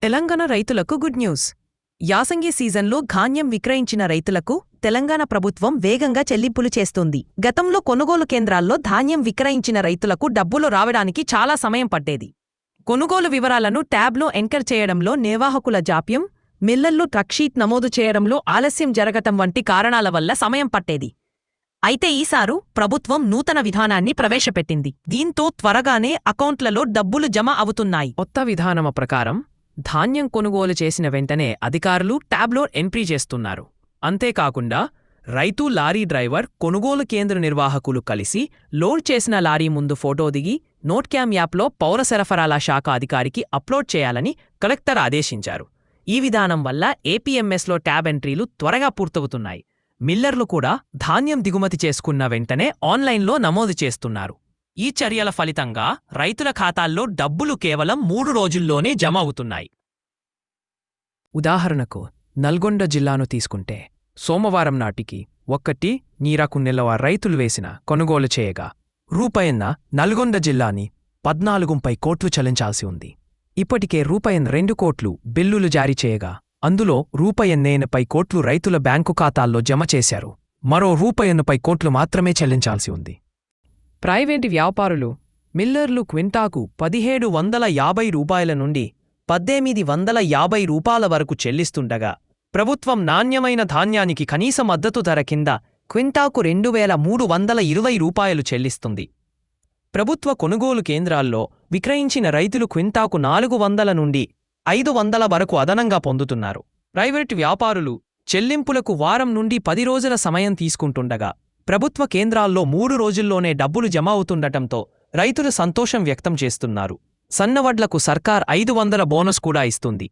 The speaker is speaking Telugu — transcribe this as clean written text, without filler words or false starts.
తెలంగాణ రైతులకు గుడ్ న్యూస్. యాసంగి సీజన్లో ధాన్యం విక్రయించిన రైతులకు తెలంగాణ ప్రభుత్వం వేగంగా చెల్లింపులు చేస్తుంది. గతంలో కొనుగోలు కేంద్రాల్లో ధాన్యం విక్రయించిన రైతులకు డబ్బులు రావడానికి చాలా సమయం పట్టేది. కొనుగోలు వివరాలను ట్యాబ్లో ఎంటర్ చేయడంలో నిర్వాహకుల జాప్యం, మిల్లర్లు ట్రక్షీట్ నమోదు చేయడంలో ఆలస్యం జరగటం వంటి కారణాల వల్ల సమయం పట్టేది. అయితే ఈసారు ప్రభుత్వం నూతన విధానాన్ని ప్రవేశపెట్టింది. దీంతో త్వరగానే అకౌంట్లలో డబ్బులు జమ అవుతున్నాయి. కొత్త విధానం ప్రకారం ధాన్యం కొనుగోలు చేసిన వెంటనే అధికారులు ట్యాబ్లో ఎంట్రీ చేస్తున్నారు. అంతేకాకుండా రైతు, లారీ డ్రైవర్, కొనుగోలు కేంద్ర నిర్వాహకులు కలిసి లోడ్ చేసిన లారీ ముందు ఫోటో దిగి నోట్క్యామ్ యాప్లో పౌర సరఫరాల శాఖ అధికారికి అప్లోడ్ చేయాలని కలెక్టర్ ఆదేశించారు. ఈ విధానం వల్ల ఏపీఎంఎస్లో ట్యాబ్ ఎంట్రీలు త్వరగా పూర్తవుతున్నాయి. మిల్లర్లు కూడా ధాన్యం దిగుమతి చేసుకున్న వెంటనే ఆన్లైన్లో నమోదు చేస్తున్నారు. ఈ చర్యల ఫలితంగా రైతుల ఖాతాల్లో డబ్బులు కేవలం 3 రోజుల్లోనే జమ అవుతున్నాయి. ఉదాహరణకు నల్గొండ జిల్లాను తీసుకుంటే సోమవారం నాటికి 1 నీరకు నిలవ రైతులు వేసిన కొనుగోలు చేయగా రూపాయన్న నల్గొండ జిల్లాని 14 కోట్లు చెల్లించాల్సి ఉంది. ఇప్పటికే రూపాయన్ 2 కోట్లు బిల్లులు జారీ చేయగా అందులో రూపాయన్నేనపై కోట్లు రైతుల బ్యాంకు ఖాతాల్లో జమ చేశారు. మరో రూపాయన్నుపై కోట్లు మాత్రమే చెల్లించాల్సి ఉంది. ప్రైవేటు వ్యాపారులు, మిల్లర్లు క్వింటాకు 1750 రూపాయల నుండి 1850 రూపాయల వరకు చెల్లిస్తుండగా ప్రభుత్వం నాణ్యమైన ధాన్యానికి కనీస మద్దతు ధర కింద క్వింటాకు 2320 రూపాయలు చెల్లిస్తుంది. ప్రభుత్వ కొనుగోలు కేంద్రాల్లో విక్రయించిన రైతులు క్వింటాకు 400 నుండి 500 వరకు అదనంగా పొందుతున్నారు. ప్రైవేటు వ్యాపారులు చెల్లింపులకు వారం నుండి 10 రోజుల సమయం తీసుకుంటుండగా ప్రభుత్వ కేంద్రాల్లో 3 రోజుల్లోనే డబ్బులు జమ అవుతుండటంతో రైతులు సంతోషం వ్యక్తం చేస్తున్నారు. సన్నవడ్లకు సర్కార్ 500 బోనస్ కూడా ఇస్తుంది.